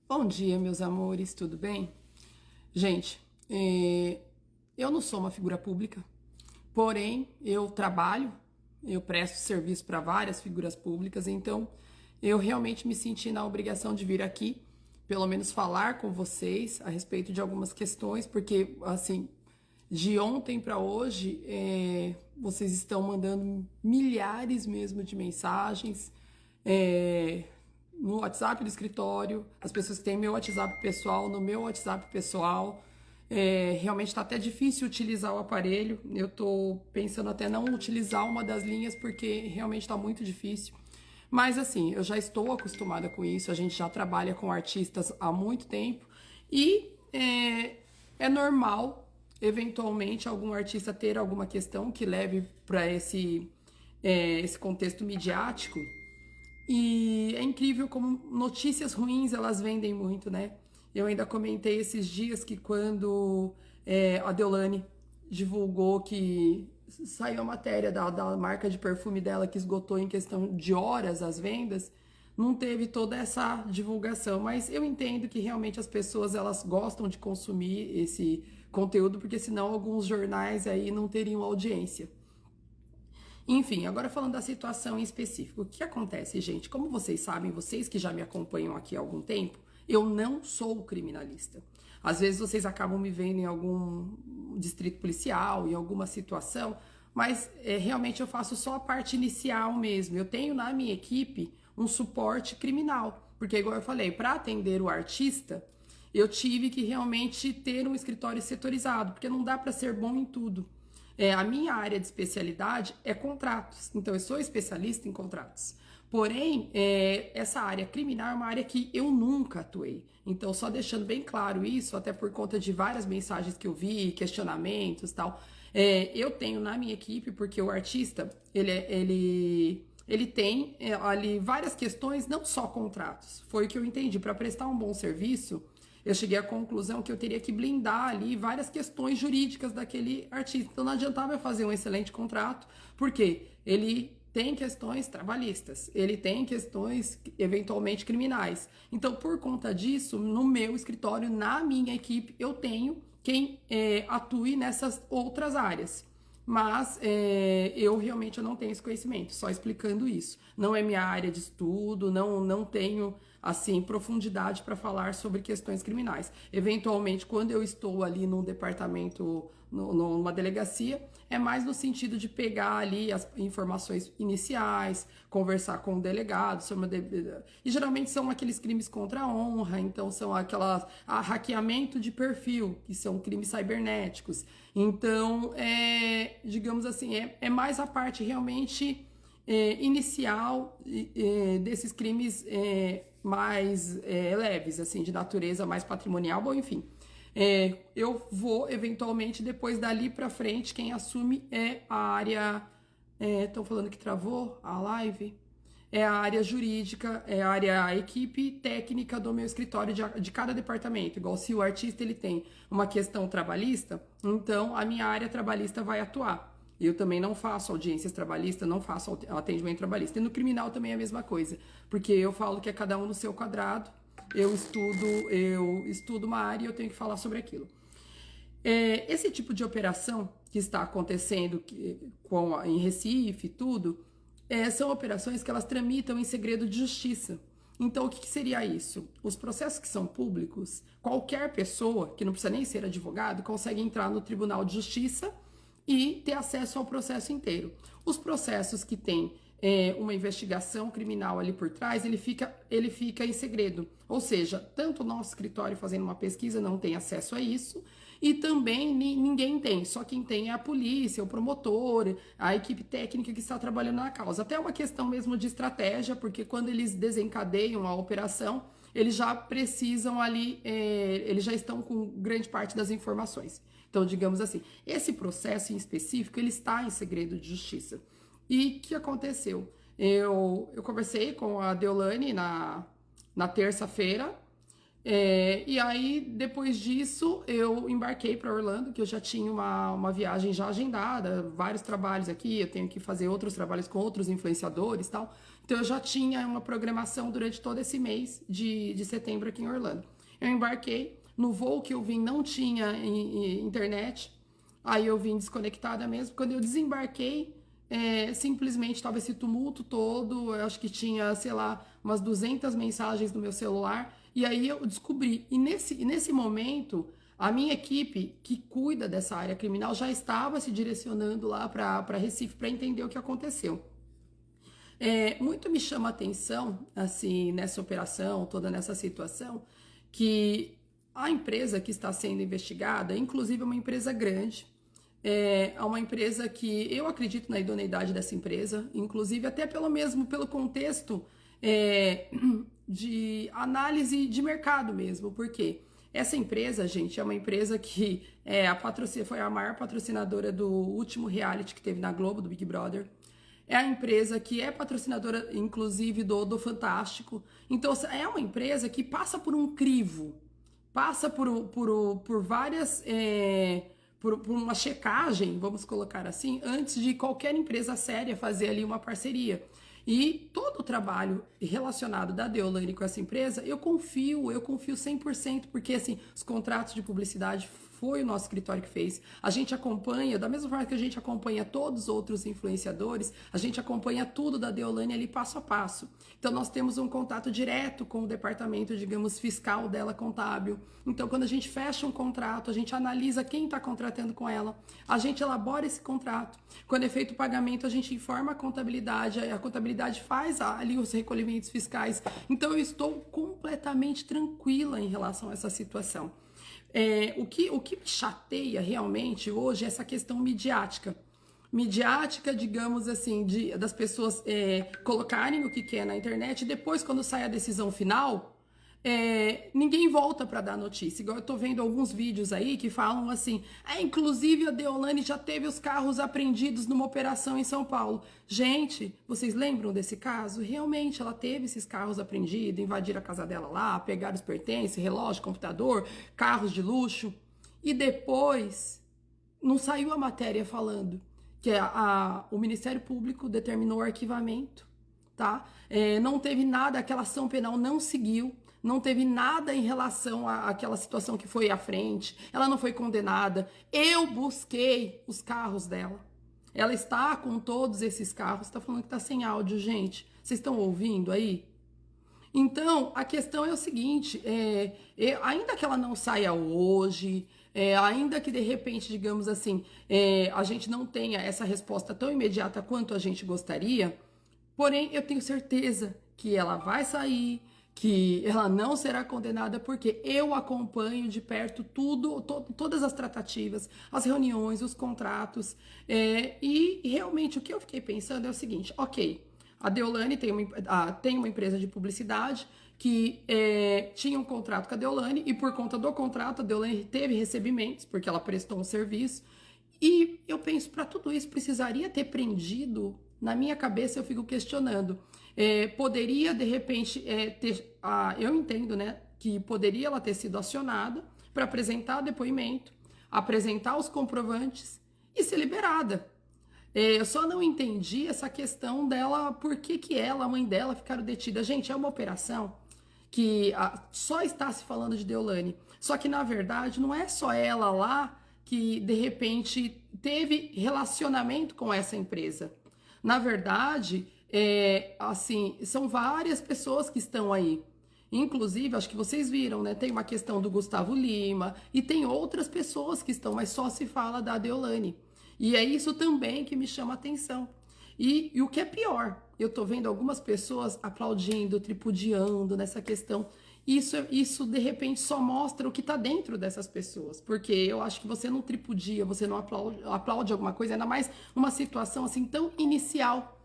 Bom dia, meus amores, tudo bem? Gente, eu não sou uma figura pública, porém eu trabalho, eu presto serviço para várias figuras públicas, então eu realmente me senti na obrigação de vir aqui, pelo menos falar com vocês a respeito de algumas questões, porque assim, de ontem para hoje, vocês estão mandando milhares mesmo de mensagens. é, no WhatsApp do escritório, as pessoas que têm meu WhatsApp pessoal, no meu WhatsApp pessoal. Realmente está até difícil utilizar o aparelho. Eu estou pensando até não utilizar uma das linhas porque realmente está muito difícil. Mas assim, eu já estou acostumada com isso, a gente já trabalha com artistas há muito tempo e é normal, eventualmente, algum artista ter alguma questão que leve para esse contexto midiático. E é incrível como notícias ruins elas vendem muito, né? Eu ainda comentei esses dias que quando a Deolane divulgou que saiu a matéria da marca de perfume dela que esgotou em questão de horas as vendas, não teve toda essa divulgação. Mas eu entendo que realmente as pessoas elas gostam de consumir esse conteúdo, porque senão alguns jornais aí não teriam audiência. Enfim, agora falando da situação em específico, o que acontece, gente? Como vocês sabem, vocês que já me acompanham aqui há algum tempo, eu não sou criminalista. Às vezes vocês acabam me vendo em algum distrito policial, em alguma situação, mas realmente eu faço só a parte inicial mesmo. Eu tenho na minha equipe um suporte criminal, porque, igual eu falei, para atender o artista, eu tive que realmente ter um escritório setorizado, porque não dá para ser bom em tudo. A minha área de especialidade é contratos, então eu sou especialista em contratos. Porém, essa área criminal é uma área que eu nunca atuei. Então, só deixando bem claro isso, até por conta de várias mensagens que eu vi, questionamentos e tal, eu tenho na minha equipe, porque o artista, ele tem ali várias questões, não só contratos. Foi o que eu entendi. Para prestar um bom serviço, eu cheguei à conclusão que eu teria que blindar ali várias questões jurídicas daquele artista. Então não adiantava eu fazer um excelente contrato, porque ele tem questões trabalhistas, ele tem questões eventualmente criminais. Então, por conta disso, no meu escritório, na minha equipe, eu tenho quem atue nessas outras áreas. Mas eu realmente não tenho esse conhecimento, só explicando isso. Não é minha área de estudo, não tenho assim profundidade para falar sobre questões criminais. Eventualmente, quando eu estou ali num departamento, numa delegacia, é mais no sentido de pegar ali as informações iniciais, conversar com o delegado e geralmente são aqueles crimes contra a honra, então são aquelas hackeamento de perfil, que são crimes cibernéticos. Então, digamos assim, é mais a parte realmente inicial desses crimes mais leves, assim, de natureza mais patrimonial, bom, enfim. Eu vou, eventualmente, depois dali pra frente, quem assume é a área... Estão falando que travou a live? É a área jurídica, é a equipe técnica do meu escritório de cada departamento. Igual se o artista ele tem uma questão trabalhista, então a minha área trabalhista vai atuar. Eu também não faço audiências trabalhistas, não faço atendimento trabalhista. E no criminal também é a mesma coisa, porque eu falo que é cada um no seu quadrado. Eu estudo uma área e eu tenho que falar sobre aquilo. Esse tipo de operação que está acontecendo em Recife e tudo, são operações que elas tramitam em segredo de justiça. Então, o que seria isso? Os processos que são públicos, qualquer pessoa, que não precisa nem ser advogado, consegue entrar no Tribunal de Justiça e ter acesso ao processo inteiro. Os processos que têm uma investigação criminal ali por trás, ele fica em segredo. Ou seja, tanto o nosso escritório fazendo uma pesquisa não tem acesso a isso, e também ninguém tem, só quem tem é a polícia, o promotor, a equipe técnica que está trabalhando na causa. Até uma questão mesmo de estratégia, porque quando eles desencadeiam a operação, eles já precisam ali, eles já estão com grande parte das informações. Então, digamos assim, esse processo em específico, ele está em segredo de justiça. E o que aconteceu? Eu conversei com a Deolane na terça-feira, e aí, depois disso, eu embarquei para Orlando, que eu já tinha uma viagem já agendada, vários trabalhos aqui, eu tenho que fazer outros trabalhos com outros influenciadores e tal. Então eu já tinha uma programação durante todo esse mês de setembro aqui em Orlando. Eu embarquei, no voo que eu vim não tinha internet, aí eu vim desconectada mesmo. Quando eu desembarquei, simplesmente estava esse tumulto todo, eu acho que tinha, sei lá, umas 200 mensagens no meu celular, e aí eu descobri. E nesse momento, a minha equipe, que cuida dessa área criminal, já estava se direcionando lá para Recife para entender o que aconteceu. Muito me chama a atenção, assim, nessa operação, toda nessa situação, que a empresa que está sendo investigada, inclusive é uma empresa grande, é uma empresa que eu acredito na idoneidade dessa empresa, inclusive até pelo contexto de análise de mercado mesmo, porque essa empresa, gente, é uma empresa que foi a maior patrocinadora do último reality que teve na Globo, do Big Brother. É a empresa que é patrocinadora, inclusive, do Fantástico. Então, é uma empresa que passa por um crivo, passa por várias... por uma checagem, vamos colocar assim, antes de qualquer empresa séria fazer ali uma parceria. E todo o trabalho relacionado da Deolane com essa empresa, eu confio 100%, porque assim, os contratos de publicidade foi o nosso escritório que fez. A gente acompanha, da mesma forma que a gente acompanha todos os outros influenciadores, a gente acompanha tudo da Deolane ali passo a passo. Então nós temos um contato direto com o departamento, digamos, fiscal dela, contábil. Então quando a gente fecha um contrato, a gente analisa quem está contratando com ela, a gente elabora esse contrato. Quando é feito o pagamento, a gente informa a contabilidade faz ali os recolhimentos fiscais. Então eu estou completamente tranquila em relação a essa situação. O que me chateia realmente hoje é essa questão midiática. Midiática, digamos assim, das pessoas colocarem o que quer na internet e depois, quando sai a decisão final, ninguém volta para dar notícia. Igual eu tô vendo alguns vídeos aí que falam assim, inclusive a Deolane já teve os carros apreendidos numa operação em São Paulo. Gente, vocês lembram desse caso? Realmente, ela teve esses carros apreendidos, invadiram a casa dela lá, pegaram os pertences, relógio, computador, carros de luxo. E depois, não saiu a matéria falando que o Ministério Público determinou o arquivamento, tá? Não teve nada, aquela ação penal não seguiu. Não teve nada em relação àquela situação que foi à frente. Ela não foi condenada. Eu busquei os carros dela. Ela está com todos esses carros. Está falando que está sem áudio, gente. Vocês estão ouvindo aí? Então, a questão é o seguinte. Ainda que ela não saia hoje, ainda que de repente, digamos assim, a gente não tenha essa resposta tão imediata quanto a gente gostaria, porém, eu tenho certeza que ela vai sair, que ela não será condenada, porque eu acompanho de perto todas as tratativas, as reuniões, os contratos, e realmente o que eu fiquei pensando é o seguinte, ok, a Deolane tem uma empresa de publicidade que tinha um contrato com a Deolane, e por conta do contrato a Deolane teve recebimentos, porque ela prestou um serviço, e eu penso, para tudo isso precisaria ter prendido. Na minha cabeça eu fico questionando, poderia de repente eu entendo, né, que poderia ela ter sido acionada para apresentar depoimento, apresentar os comprovantes e ser liberada. Eu só não entendi essa questão dela, por que ela, a mãe dela ficaram detidas. Gente, é uma operação que só está se falando de Deolane, só que na verdade não é só ela lá que de repente teve relacionamento com essa empresa. Na verdade, assim, são várias pessoas que estão aí. Inclusive, acho que vocês viram, né? Tem uma questão do Gustavo Lima e tem outras pessoas que estão, mas só se fala da Deolane. E é isso também que me chama a atenção. E o que é pior, eu tô vendo algumas pessoas aplaudindo, tripudiando nessa questão. Isso de repente só mostra o que está dentro dessas pessoas, porque eu acho que você não tripudia, você não aplaude alguma coisa, ainda mais uma situação assim tão inicial.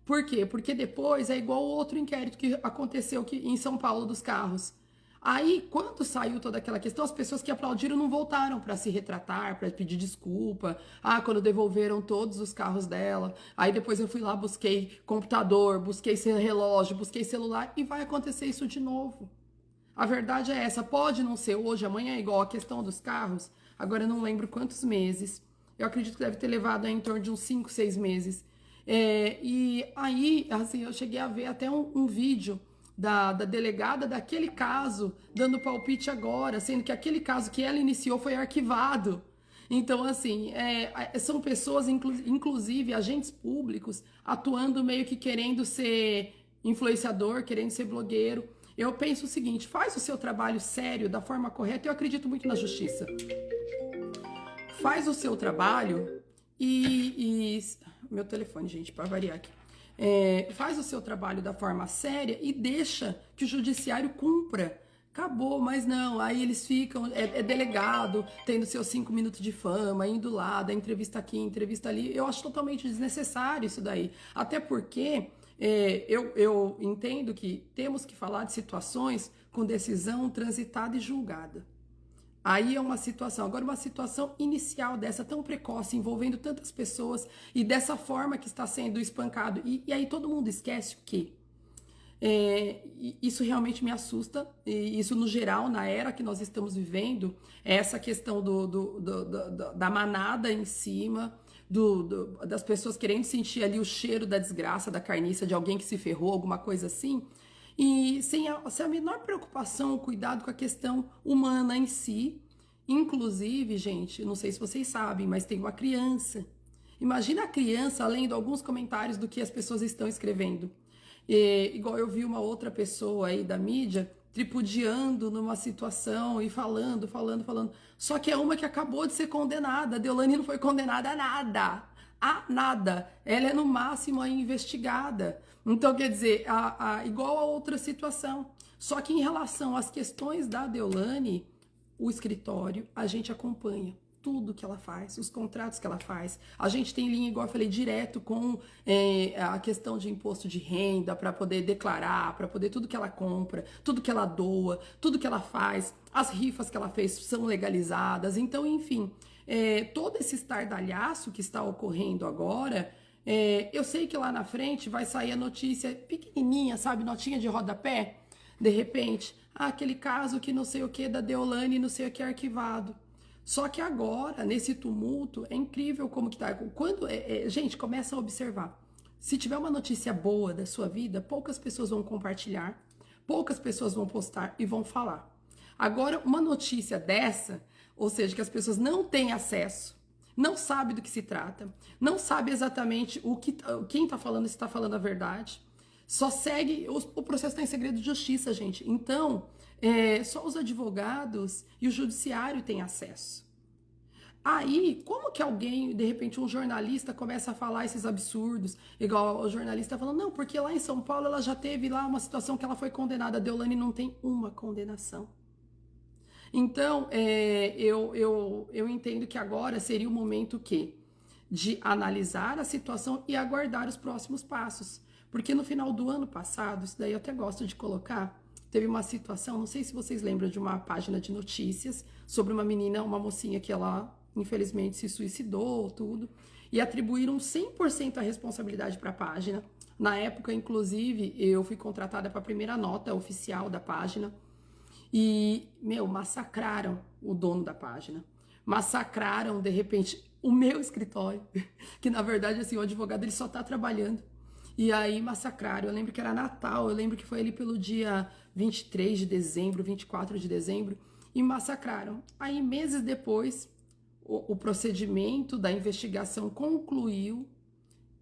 Por quê? Porque depois é igual o outro inquérito que aconteceu em São Paulo dos carros. Aí, quando saiu toda aquela questão, as pessoas que aplaudiram não voltaram para se retratar, para pedir desculpa. Quando devolveram todos os carros dela. Aí depois eu fui lá, busquei computador, busquei relógio, busquei celular e vai acontecer isso de novo. A verdade é essa, pode não ser hoje, amanhã é igual a questão dos carros, agora eu não lembro quantos meses, eu acredito que deve ter levado em torno de uns 5, 6 meses. E aí, assim, eu cheguei a ver até um vídeo da delegada daquele caso dando palpite agora, sendo que aquele caso que ela iniciou foi arquivado. Então, assim, são pessoas, inclusive agentes públicos, atuando meio que querendo ser influenciador, querendo ser blogueiro. Eu penso o seguinte: faz o seu trabalho sério, da forma correta. Eu acredito muito na justiça. Faz o seu trabalho meu telefone, gente, para variar aqui. Faz o seu trabalho da forma séria e deixa que o judiciário cumpra. Acabou, mas não, aí eles ficam, delegado, tendo seus 5 minutos de fama, indo lá, da entrevista aqui, entrevista ali. Eu acho totalmente desnecessário isso daí. Até porque eu entendo que temos que falar de situações com decisão transitada e julgada. Aí é uma situação. Agora, uma situação inicial dessa, tão precoce, envolvendo tantas pessoas e dessa forma que está sendo espancado. E aí todo mundo esquece o quê? Isso realmente me assusta. E isso, no geral, na era que nós estamos vivendo, essa questão da manada em cima, das pessoas querendo sentir ali o cheiro da desgraça, da carniça, de alguém que se ferrou, alguma coisa assim. E sem a menor preocupação, cuidado com a questão humana em si. Inclusive, gente, não sei se vocês sabem, mas tem uma criança. Imagina a criança lendo alguns comentários do que as pessoas estão escrevendo. Igual eu vi uma outra pessoa aí da mídia tripudiando numa situação e falando. Só que é uma que acabou de ser condenada. A Deolane não foi condenada a nada. A nada. Ela é no máximo a investigada. Então, quer dizer, igual a outra situação. Só que em relação às questões da Deolane, o escritório, a gente acompanha tudo que ela faz, os contratos que ela faz. A gente tem linha, igual eu falei, direto com a questão de imposto de renda, para poder declarar, para poder tudo que ela compra, tudo que ela doa, tudo que ela faz, as rifas que ela fez são legalizadas. Então, enfim, todo esse estardalhaço que está ocorrendo agora, eu sei que lá na frente vai sair a notícia pequenininha, sabe, notinha de rodapé, de repente, aquele caso que não sei o que da Deolane, não sei o que arquivado. Só que agora, nesse tumulto, é incrível como que tá. Quando, gente, começa a observar. Se tiver uma notícia boa da sua vida, poucas pessoas vão compartilhar, poucas pessoas vão postar e vão falar. Agora, uma notícia dessa, ou seja, que as pessoas não têm acesso, não sabe do que se trata, não sabe exatamente quem está falando, se está falando a verdade, só segue, o processo está em segredo de justiça, gente. Então, só os advogados e o judiciário têm acesso. Aí, como que alguém, de repente, um jornalista começa a falar esses absurdos, igual o jornalista falando, não, porque lá em São Paulo ela já teve lá uma situação que ela foi condenada, a Deolane não tem uma condenação. Então, eu entendo que agora seria o momento de analisar a situação e aguardar os próximos passos. Porque no final do ano passado, isso daí eu até gosto de colocar, teve uma situação, não sei se vocês lembram de uma página de notícias sobre uma menina, uma mocinha que ela infelizmente se suicidou, tudo, e atribuíram 100% a responsabilidade para a página. Na época, inclusive, eu fui contratada para a primeira nota oficial da página. E, massacraram o dono da página. Massacraram, de repente, o meu escritório. Que, na verdade, assim, o advogado ele só tá trabalhando. E aí massacraram. Eu lembro que era Natal. Eu lembro que foi ali pelo dia 23 de dezembro, 24 de dezembro. E massacraram. Aí, meses depois, o procedimento da investigação concluiu.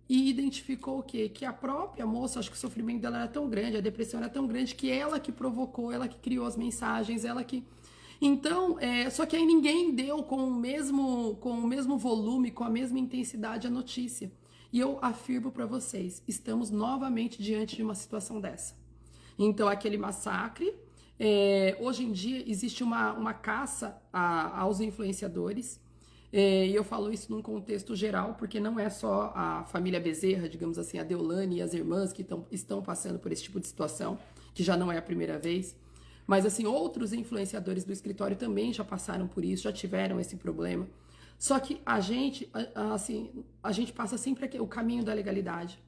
E identificou o quê? Que a própria moça, acho que o sofrimento dela era tão grande, a depressão era tão grande, que ela que provocou, ela que criou as mensagens, ela que... Então, só que aí ninguém deu com o mesmo volume, com a mesma intensidade a notícia. E eu afirmo para vocês, estamos novamente diante de uma situação dessa. Então, aquele massacre, hoje em dia existe uma caça aos influenciadores. E eu falo isso num contexto geral, porque não é só a família Bezerra, digamos assim, a Deolane e as irmãs que estão passando por esse tipo de situação, que já não é a primeira vez. Mas, assim, outros influenciadores do escritório também já passaram por isso, já tiveram esse problema. Só que a gente passa sempre o caminho da legalidade.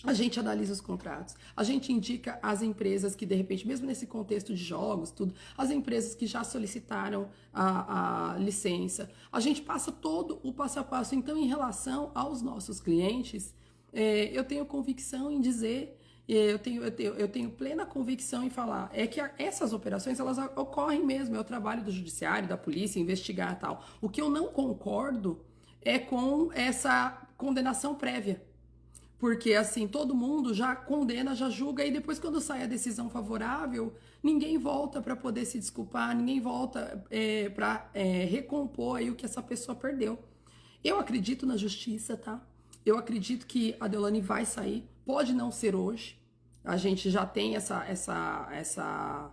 A gente analisa os contratos, a gente indica as empresas que, de repente, mesmo nesse contexto de jogos, tudo, as empresas que já solicitaram a licença, a gente passa todo o passo a passo. Então, em relação aos nossos clientes, eu tenho convicção em dizer, eu tenho plena convicção em falar, é que essas operações, elas ocorrem mesmo, é o trabalho do judiciário, da polícia, investigar e tal. O que eu não concordo é com essa condenação prévia. Porque, assim, todo mundo já condena, já julga, e depois, quando sai a decisão favorável, ninguém volta para poder se desculpar, ninguém volta para recompor aí o que essa pessoa perdeu. Eu acredito na justiça, tá? Eu acredito que a Deolane vai sair, pode não ser hoje, a gente já tem essa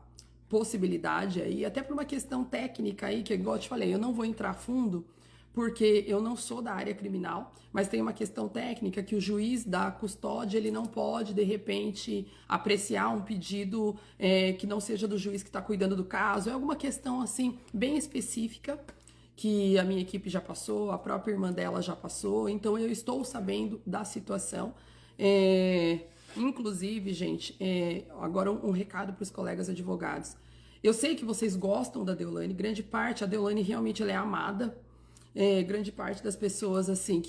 possibilidade aí, até por uma questão técnica aí, que igual eu te falei, eu não vou entrar fundo, porque eu não sou da área criminal, mas tem uma questão técnica que o juiz da custódia, ele não pode, de repente, apreciar um pedido que não seja do juiz que está cuidando do caso. É alguma questão, assim, bem específica, que a minha equipe já passou, a própria irmã dela já passou, então eu estou sabendo da situação. Inclusive, gente, agora um recado para os colegas advogados. Eu sei que vocês gostam da Deolane, grande parte, a Deolane realmente ela é amada, grande parte das pessoas assim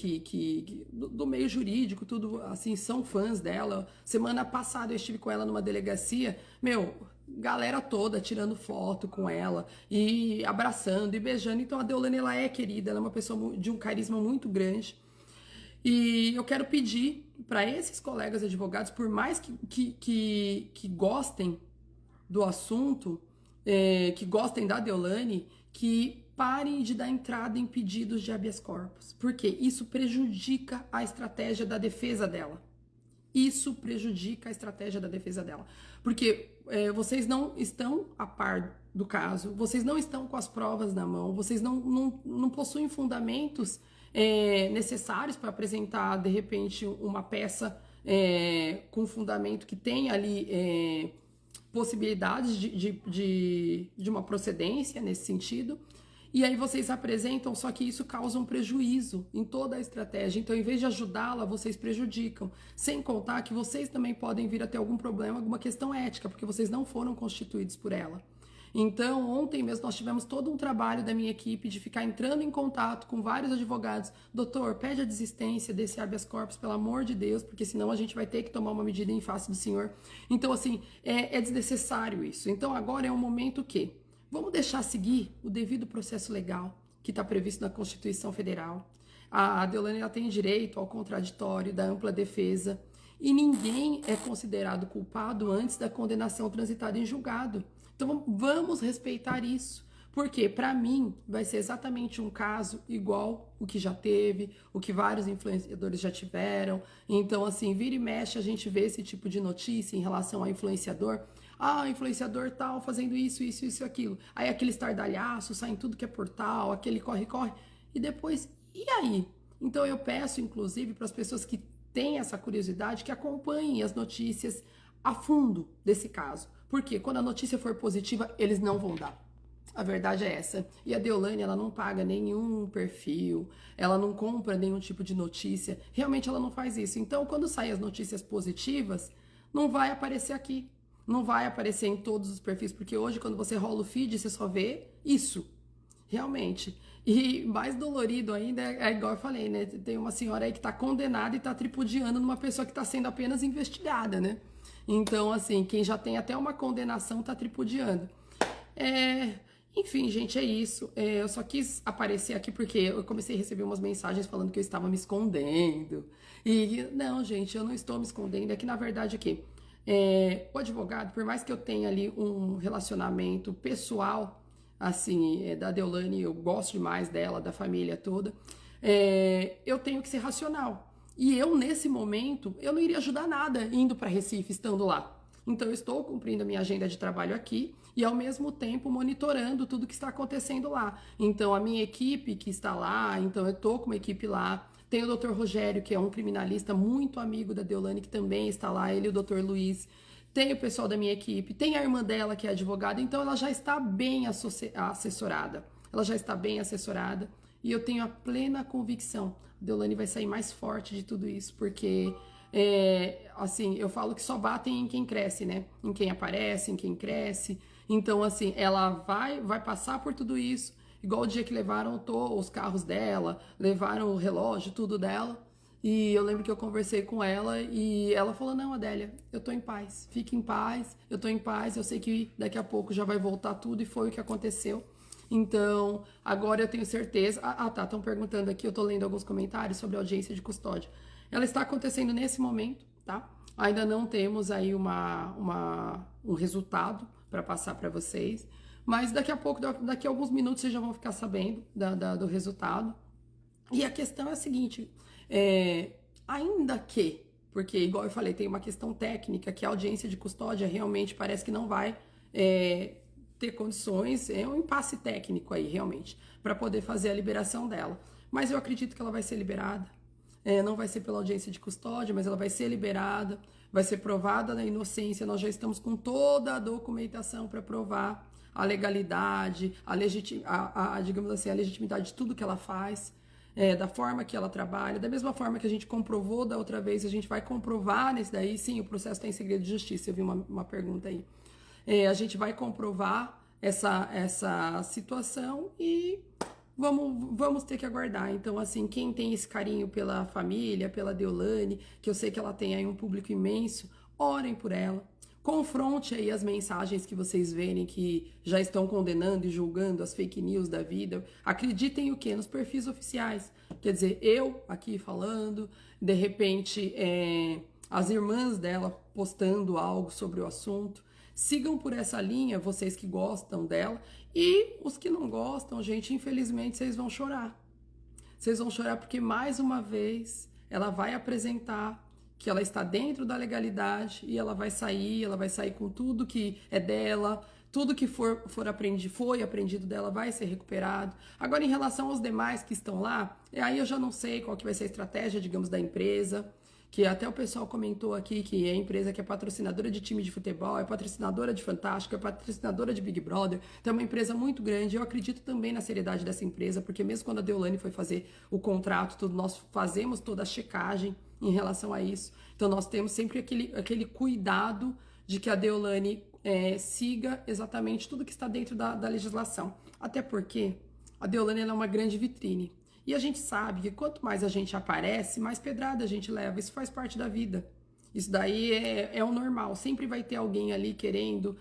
do meio jurídico, tudo assim, são fãs dela. Semana passada eu estive com ela numa delegacia, galera toda tirando foto com ela e abraçando e beijando. Então a Deolane, ela é querida, ela é uma pessoa de um carisma muito grande. E eu quero pedir para esses colegas advogados, por mais que gostem do assunto, que gostem da Deolane, que parem de dar entrada em pedidos de habeas corpus, porque isso prejudica a estratégia da defesa dela. Isso prejudica a estratégia da defesa dela. Porque vocês não estão a par do caso, vocês não estão com as provas na mão, vocês não possuem fundamentos necessários para apresentar, de repente, uma peça com fundamento que tem ali possibilidades de uma procedência nesse sentido. E aí vocês apresentam, só que isso causa um prejuízo em toda a estratégia. Então, em vez de ajudá-la, vocês prejudicam. Sem contar que vocês também podem vir a ter algum problema, alguma questão ética, porque vocês não foram constituídos por ela. Então, ontem mesmo nós tivemos todo um trabalho da minha equipe de ficar entrando em contato com vários advogados. Doutor, pede a desistência desse habeas corpus, pelo amor de Deus, porque senão a gente vai ter que tomar uma medida em face do senhor. Então, assim, é desnecessário isso. Então, agora é um momento que vamos deixar seguir o devido processo legal que está previsto na Constituição Federal. A Deolane ela tem direito ao contraditório, da ampla defesa, e ninguém é considerado culpado antes da condenação transitada em julgado. Então vamos respeitar isso, porque para mim vai ser exatamente um caso igual o que já teve, o que vários influenciadores já tiveram. Então, assim, vira e mexe a gente vê esse tipo de notícia em relação a influenciador. Ah, influenciador tal fazendo isso, aquilo. Aí aquele estardalhaço, sai em tudo que é portal, aquele corre. E depois, e aí? Então eu peço, inclusive, para as pessoas que têm essa curiosidade, que acompanhem as notícias a fundo desse caso. Porque quando a notícia for positiva, eles não vão dar. A verdade é essa. E a Deolane, ela não paga nenhum perfil, ela não compra nenhum tipo de notícia. Realmente ela não faz isso. Então, quando saem as notícias positivas, não vai aparecer aqui. Não vai aparecer em todos os perfis, porque hoje, quando você rola o feed, você só vê isso. Realmente. E mais dolorido ainda é igual eu falei, né? Tem uma senhora aí que está condenada e está tripudiando numa pessoa que está sendo apenas investigada, né? Então, assim, quem já tem até uma condenação está tripudiando. Enfim, gente, é isso. Eu só quis aparecer aqui porque eu comecei a receber umas mensagens falando que eu estava me escondendo. E não, gente, eu não estou me escondendo. É que, na verdade, aqui, o advogado, por mais que eu tenha ali um relacionamento pessoal, assim, da Deolane, eu gosto demais dela, da família toda, eu tenho que ser racional. E eu, nesse momento, eu não iria ajudar nada indo para Recife, estando lá. Então, eu estou cumprindo a minha agenda de trabalho aqui e, ao mesmo tempo, monitorando tudo que está acontecendo lá. Então, a minha equipe que está lá, então eu estou com uma equipe lá. Tem o Dr. Rogério, que é um criminalista muito amigo da Deolane, que também está lá, ele e o Dr. Luiz. Tem o pessoal da minha equipe, tem a irmã dela, que é advogada, então ela já está bem assessorada. Ela já está bem assessorada e eu tenho a plena convicção, a Deolane vai sair mais forte de tudo isso, porque, assim, eu falo que só batem em quem cresce, né? Em quem aparece, em quem cresce. Então, assim, ela vai passar por tudo isso, igual o dia que levaram os carros dela, levaram o relógio, tudo dela. E eu lembro que eu conversei com ela e ela falou: não, Adélia, eu tô em paz, fique em paz, eu tô em paz, eu sei que daqui a pouco já vai voltar tudo, e foi o que aconteceu. Então, agora eu tenho certeza. Tá, estão perguntando aqui, eu tô lendo alguns comentários sobre a audiência de custódia. Ela está acontecendo nesse momento, tá? Ainda não temos aí um resultado para passar para vocês, mas daqui a pouco, daqui a alguns minutos, vocês já vão ficar sabendo do resultado. E a questão é a seguinte: ainda que, porque igual eu falei, tem uma questão técnica, que a audiência de custódia realmente parece que não vai ter condições, é um impasse técnico aí realmente, para poder fazer a liberação dela. Mas eu acredito que ela vai ser liberada, não vai ser pela audiência de custódia, mas ela vai ser liberada, vai ser provada na inocência, nós já estamos com toda a documentação para provar a legalidade, digamos assim, a legitimidade de tudo que ela faz. Da forma que ela trabalha, da mesma forma que a gente comprovou da outra vez, a gente vai comprovar nesse daí, sim, o processo está em segredo de justiça, eu vi uma pergunta aí. A gente vai comprovar essa situação e vamos ter que aguardar. Então, assim, quem tem esse carinho pela família, pela Deolane, que eu sei que ela tem aí um público imenso, orem por ela. Confronte aí as mensagens que vocês verem que já estão condenando e julgando as fake news da vida. Acreditem o quê? Nos perfis oficiais. Quer dizer, eu aqui falando, de repente as irmãs dela postando algo sobre o assunto. Sigam por essa linha, vocês que gostam dela. E os que não gostam, gente, infelizmente vocês vão chorar. Vocês vão chorar porque mais uma vez ela vai apresentar que ela está dentro da legalidade e ela vai sair com tudo que é dela, tudo que foi aprendido dela vai ser recuperado. Agora, em relação aos demais que estão lá, aí eu já não sei qual que vai ser a estratégia, digamos, da empresa, que até o pessoal comentou aqui que é a empresa que é patrocinadora de time de futebol, é patrocinadora de Fantástico, é patrocinadora de Big Brother, então é uma empresa muito grande. Eu acredito também na seriedade dessa empresa, porque mesmo quando a Deolane foi fazer o contrato, tudo, nós fazemos toda a checagem em relação a isso. Então nós temos sempre aquele cuidado de que a Deolane siga exatamente tudo que está dentro da legislação. Até porque a Deolane é uma grande vitrine. E a gente sabe que quanto mais a gente aparece, mais pedrada a gente leva. Isso faz parte da vida. Isso daí é o normal. Sempre vai ter alguém ali querendo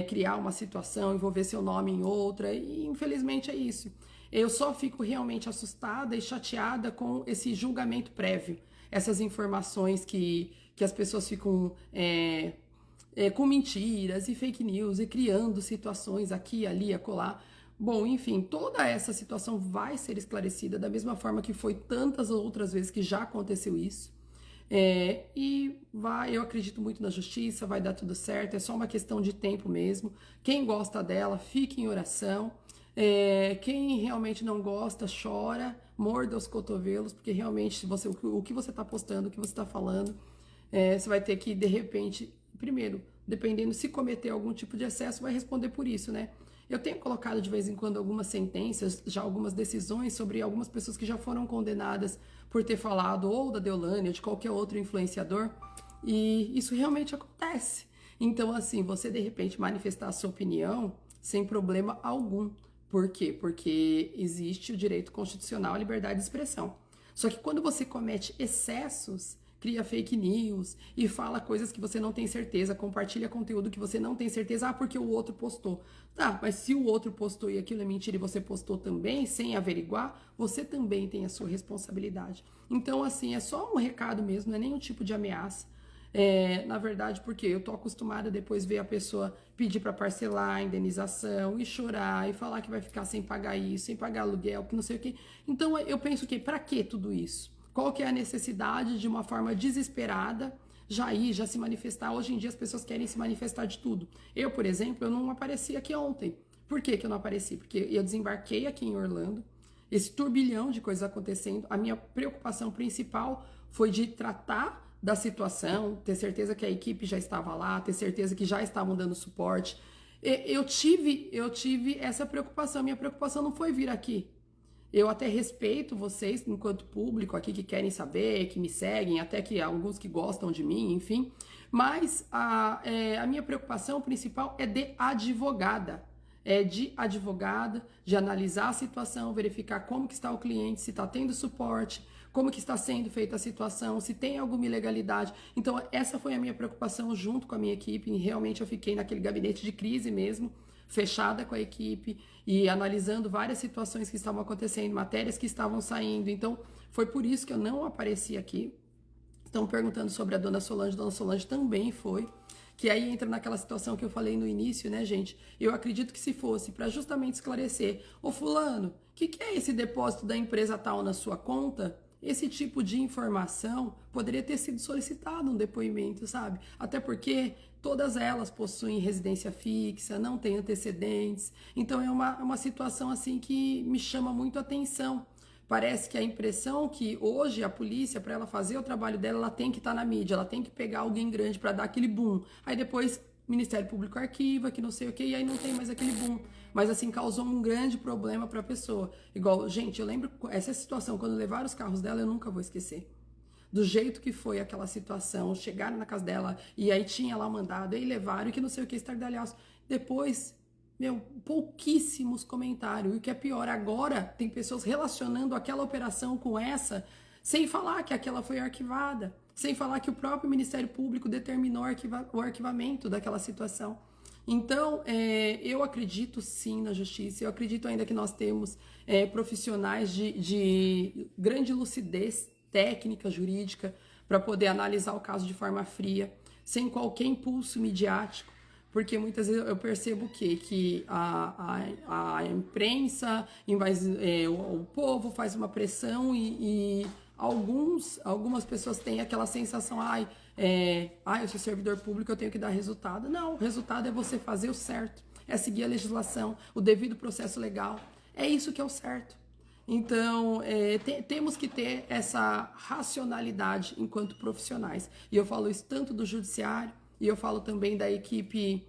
criar uma situação, envolver seu nome em outra. E infelizmente é isso. Eu só fico realmente assustada e chateada com esse julgamento prévio. Essas informações que as pessoas ficam com mentiras e fake news e criando situações aqui, ali, acolá. Bom, enfim, toda essa situação vai ser esclarecida da mesma forma que foi tantas outras vezes que já aconteceu isso. Eu acredito muito na justiça, vai dar tudo certo, é só uma questão de tempo mesmo. Quem gosta dela, fique em oração. Quem realmente não gosta, chora, morda os cotovelos, porque realmente o que você está postando, o que você está falando, você vai ter que, de repente, primeiro, dependendo se cometer algum tipo de excesso, vai responder por isso, né? Eu tenho colocado de vez em quando algumas sentenças, já algumas decisões sobre algumas pessoas que já foram condenadas por ter falado ou da Deolane ou de qualquer outro influenciador, e isso realmente acontece. Então, assim, você de repente manifestar a sua opinião sem problema algum. Por quê? Porque existe o direito constitucional à liberdade de expressão. Só que quando você comete excessos, cria fake news e fala coisas que você não tem certeza, compartilha conteúdo que você não tem certeza, porque o outro postou. Tá, mas se o outro postou e aquilo é mentira e você postou também, sem averiguar, você também tem a sua responsabilidade. Então, assim, é só um recado mesmo, não é nenhum tipo de ameaça. Na verdade, porque eu tô acostumada a depois ver a pessoa pedir para parcelar a indenização e chorar e falar que vai ficar sem pagar isso, sem pagar aluguel, que não sei o quê. Então, eu penso que para que tudo isso? Qual que é a necessidade de uma forma desesperada já se manifestar? Hoje em dia as pessoas querem se manifestar de tudo. Eu, por exemplo, eu não apareci aqui ontem. Por que eu não apareci? Porque eu desembarquei aqui em Orlando, esse turbilhão de coisas acontecendo. A minha preocupação principal foi de tratar da situação, ter certeza que a equipe já estava lá, ter certeza que já estavam dando suporte. Eu tive essa preocupação. Minha preocupação não foi vir aqui. Eu até respeito vocês, enquanto público aqui, que querem saber, que me seguem, até que alguns que gostam de mim, enfim. Mas a minha preocupação principal é de advogada. De analisar a situação, verificar como que está o cliente, se está tendo suporte, como que está sendo feita a situação, se tem alguma ilegalidade. Então, essa foi a minha preocupação junto com a minha equipe, e realmente eu fiquei naquele gabinete de crise mesmo, fechada com a equipe e analisando várias situações que estavam acontecendo, matérias que estavam saindo. Então, foi por isso que eu não apareci aqui. Estão perguntando sobre a Dona Solange também foi. Que aí entra naquela situação que eu falei no início, né, gente? Eu acredito que se fosse para justamente esclarecer, ô fulano, o que é esse depósito da empresa tal na sua conta? Esse tipo de informação poderia ter sido solicitado um depoimento, sabe? Até porque todas elas possuem residência fixa, não têm antecedentes. Então é uma situação assim que me chama muito a atenção. Parece que a impressão que hoje a polícia, para ela fazer o trabalho dela, ela tem que estar na mídia, ela tem que pegar alguém grande para dar aquele boom. Aí depois o Ministério Público arquiva, que não sei o que, e aí não tem mais aquele boom. Mas assim, causou um grande problema para a pessoa. Igual, gente, eu lembro essa situação, quando levaram os carros dela, eu nunca vou esquecer. Do jeito que foi aquela situação, chegaram na casa dela e aí tinha lá mandado, aí levaram, e que não sei o que, estardalhaço. Depois, meu, pouquíssimos comentários. E o que é pior, agora tem pessoas relacionando aquela operação com essa, sem falar que aquela foi arquivada, sem falar que o próprio Ministério Público determinou o arquivamento daquela situação. Então, eu acredito sim na justiça, eu acredito ainda que nós temos profissionais de grande lucidez técnica, jurídica, para poder analisar o caso de forma fria, sem qualquer impulso midiático, porque muitas vezes eu percebo que a imprensa, o povo faz uma pressão e algumas pessoas têm aquela sensação, eu sou servidor público, eu tenho que dar resultado. Não, o resultado é você fazer o certo, é seguir a legislação, o devido processo legal. É isso que é o certo. Então, temos que ter essa racionalidade enquanto profissionais. E eu falo isso tanto do judiciário, e eu falo também da equipe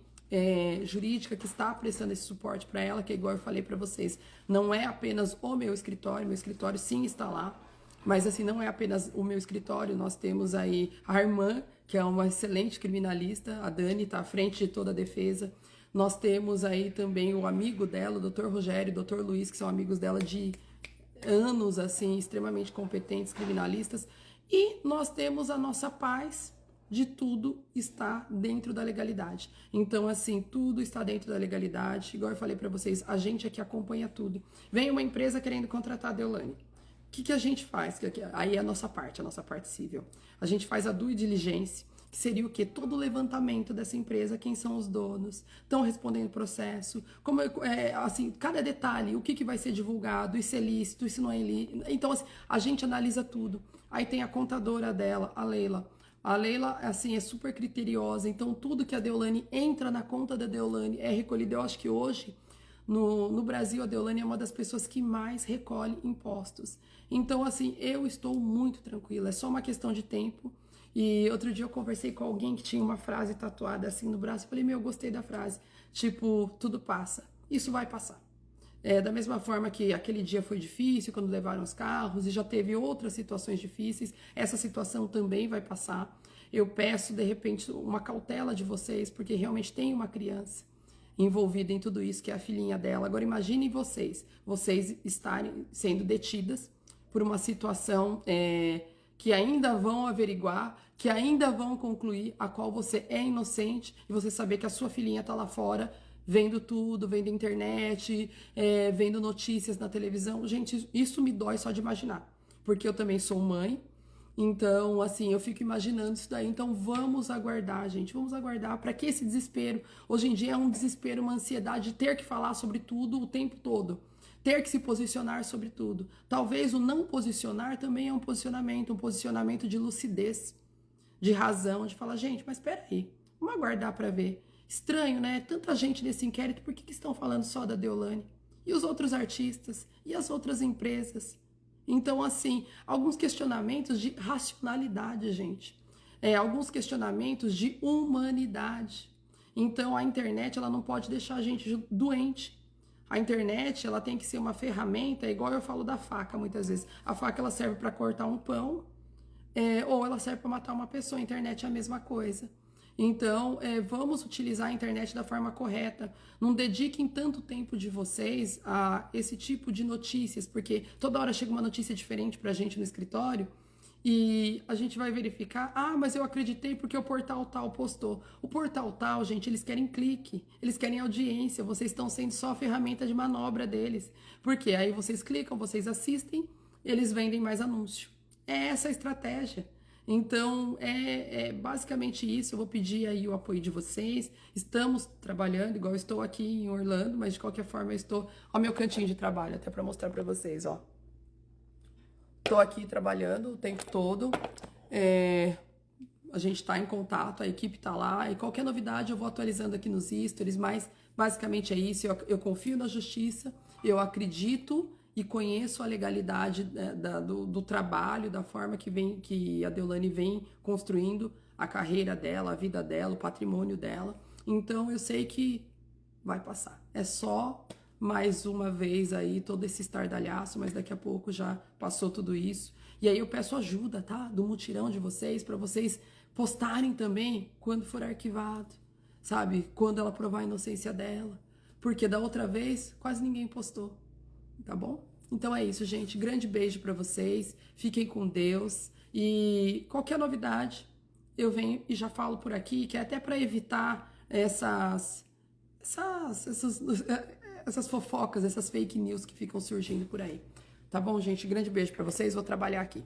jurídica que está prestando esse suporte para ela, que igual eu falei para vocês, não é apenas o meu escritório sim está lá, mas assim, não é apenas o meu escritório, nós temos aí a irmã, que é uma excelente criminalista, a Dani está à frente de toda a defesa. Nós temos aí também o amigo dela, o Dr. Rogério e o Dr. Luiz, que são amigos dela de anos, assim, extremamente competentes criminalistas. E nós temos a nossa paz de tudo está dentro da legalidade. Então, assim, tudo está dentro da legalidade. Igual eu falei para vocês, a gente aqui acompanha tudo. Vem uma empresa querendo contratar a Deolane. O que a gente faz? Aí é a nossa parte civil. A gente faz a due diligence, que seria o quê? Todo o levantamento dessa empresa, quem são os donos, estão respondendo o processo, como assim, cada detalhe, o que vai ser divulgado, isso é lícito, isso não é ilícito. Então, assim, a gente analisa tudo. Aí tem a contadora dela, a Leila. A Leila, assim, é super criteriosa, então tudo que a Deolane entra na conta da Deolane é recolhido. Eu acho que hoje, no Brasil, a Deolane é uma das pessoas que mais recolhe impostos. Então, assim, eu estou muito tranquila, é só uma questão de tempo. E outro dia eu conversei com alguém que tinha uma frase tatuada assim no braço, eu falei, eu gostei da frase, tipo, tudo passa, isso vai passar. Da mesma forma que aquele dia foi difícil, quando levaram os carros, e já teve outras situações difíceis, essa situação também vai passar. Eu peço, de repente, uma cautela de vocês, porque realmente tem uma criança envolvida em tudo isso, que é a filhinha dela. Agora imaginem vocês estarem sendo detidas por uma situação que ainda vão averiguar, que ainda vão concluir, a qual você é inocente, e você saber que a sua filhinha está lá fora, vendo tudo, vendo internet, vendo notícias na televisão. Gente, isso me dói só de imaginar, porque eu também sou mãe, então, assim, eu fico imaginando isso daí. Então, vamos aguardar, gente, vamos aguardar para que esse desespero, hoje em dia é um desespero, uma ansiedade de ter que falar sobre tudo o tempo todo, ter que se posicionar sobre tudo. Talvez o não posicionar também é um posicionamento de lucidez, de razão, de falar, gente, mas espera aí, vamos aguardar para ver. Estranho, né? Tanta gente nesse inquérito, por que estão falando só da Deolane? E os outros artistas? E as outras empresas? Então, assim, alguns questionamentos de racionalidade, gente. Alguns questionamentos de humanidade. Então, a internet, ela não pode deixar a gente doente. A internet, ela tem que ser uma ferramenta, igual eu falo da faca, muitas vezes. A faca, ela serve para cortar um pão, ou ela serve para matar uma pessoa. A internet é a mesma coisa. Então, vamos utilizar a internet da forma correta. Não dediquem tanto tempo de vocês a esse tipo de notícias, porque toda hora chega uma notícia diferente pra gente no escritório e a gente vai verificar, mas eu acreditei porque o portal tal postou. O portal tal, gente, eles querem clique, eles querem audiência, vocês estão sendo só a ferramenta de manobra deles. Porque aí vocês clicam, vocês assistem, eles vendem mais anúncio. É essa a estratégia. Então, basicamente isso. Eu vou pedir aí o apoio de vocês. Estamos trabalhando, igual eu estou aqui em Orlando, mas de qualquer forma eu estou ao meu cantinho de trabalho, até para mostrar para vocês, ó. Estou aqui trabalhando o tempo todo. A gente está em contato, a equipe está lá, e qualquer novidade eu vou atualizando aqui nos stories, mas basicamente é isso. Eu confio na justiça, eu acredito e conheço a legalidade do trabalho, da forma que a Deolane vem construindo a carreira dela, a vida dela, o patrimônio dela. Então eu sei que vai passar. É só mais uma vez aí todo esse estardalhaço, mas daqui a pouco já passou tudo isso. E aí eu peço ajuda, tá? Do mutirão de vocês, para vocês postarem também quando for arquivado, sabe? Quando ela provar a inocência dela. Porque da outra vez quase ninguém postou, tá bom? Então é isso, gente. Grande beijo para vocês. Fiquem com Deus. E qualquer novidade, eu venho e já falo por aqui, que é até para evitar essas fofocas, essas fake news que ficam surgindo por aí. Tá bom, gente? Grande beijo para vocês. Vou trabalhar aqui.